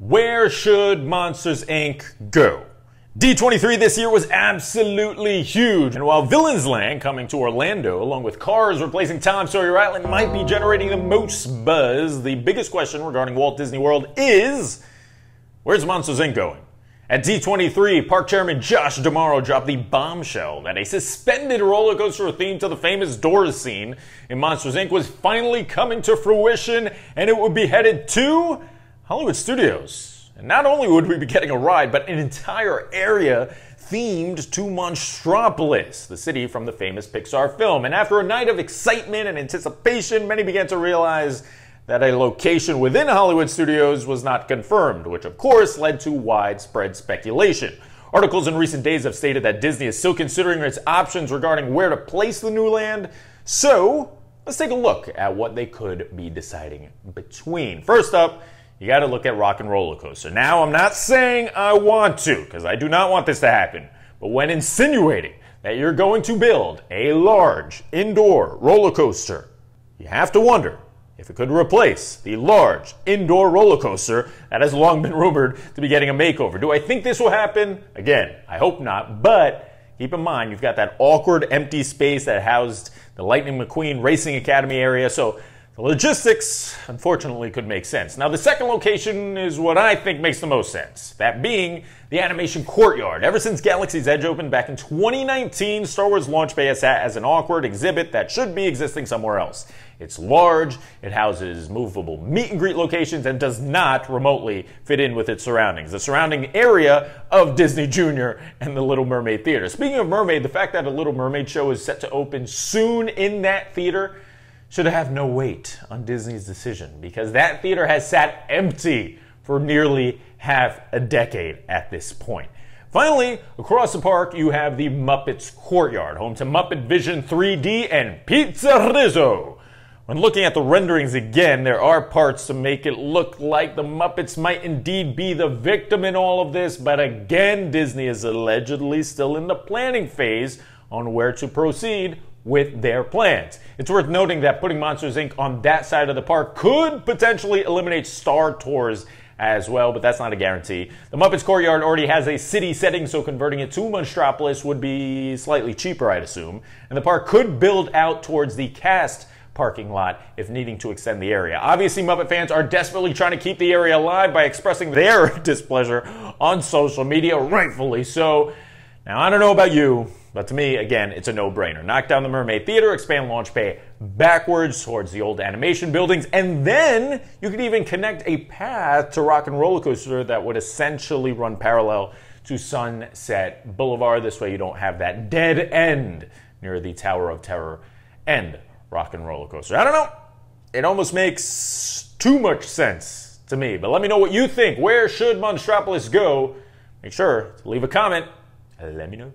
Where should Monsters, Inc. go? D23 this year was absolutely huge, and while Villains Land coming to Orlando along with Cars replacing Tom Sawyer Island might be generating the most buzz, the biggest question regarding Walt Disney World is, where's Monsters, Inc. going? At D23, Park Chairman Josh D'Amaro dropped the bombshell that a suspended roller coaster themed to the famous Doors scene in Monsters, Inc. was finally coming to fruition, and it would be headed to Hollywood Studios. And not only would we be getting a ride, but an entire area themed to Monstropolis, the city from the famous Pixar film. And after a night of excitement and anticipation, many began to realize that a location within Hollywood Studios was not confirmed, which of course led to widespread speculation. Articles in recent days have stated that Disney is still considering its options regarding where to place the new land. So let's take a look at what they could be deciding between. First up, you got to look at Rock and Roller Coaster. Now, I'm not saying I want to, because I do not want this to happen. But when insinuating that you're going to build a large indoor roller coaster, you have to wonder if it could replace the large indoor roller coaster that has long been rumored to be getting a makeover. Do I think this will happen? Again, I hope not, but keep in mind you've got that awkward empty space that housed the Lightning McQueen Racing Academy area, so the logistics, unfortunately, could make sense. Now, the second location is what I think makes the most sense, that being the Animation Courtyard. Ever since Galaxy's Edge opened back in 2019, Star Wars Launch Bay has sat as an awkward exhibit that should be existing somewhere else. It's large, it houses movable meet and greet locations, and does not remotely fit in with its surroundings, the surrounding area of Disney Junior and the Little Mermaid Theater. Speaking of Mermaid, the fact that a Little Mermaid show is set to open soon in that theater should have no weight on Disney's decision, because that theater has sat empty for nearly half a decade at this point. Finally, across the park, you have the Muppets Courtyard, home to Muppet Vision 3D and Pizza Rizzo. When looking at the renderings again, there are parts to make it look like the Muppets might indeed be the victim in all of this, but again, Disney is allegedly still in the planning phase on where to proceed with their plans. It's worth noting that putting Monsters, Inc. on that side of the park could potentially eliminate Star Tours as well, but that's not a guarantee. The Muppets Courtyard already has a city setting, so converting it to Monstropolis would be slightly cheaper, I'd assume. And the park could build out towards the cast parking lot if needing to extend the area. Obviously, Muppet fans are desperately trying to keep the area alive by expressing their displeasure on social media, rightfully so. Now, I don't know about you, but to me, again, it's a no-brainer. Knock down the Mermaid Theater, expand Launch Bay backwards towards the old animation buildings, and then you could even connect a path to Rock and Roller Coaster that would essentially run parallel to Sunset Boulevard. This way you don't have that dead end near the Tower of Terror and Rock and Roller Coaster. I don't know. It almost makes too much sense to me, but let me know what you think. Where should Monstropolis go? Make sure to leave a comment and let me know.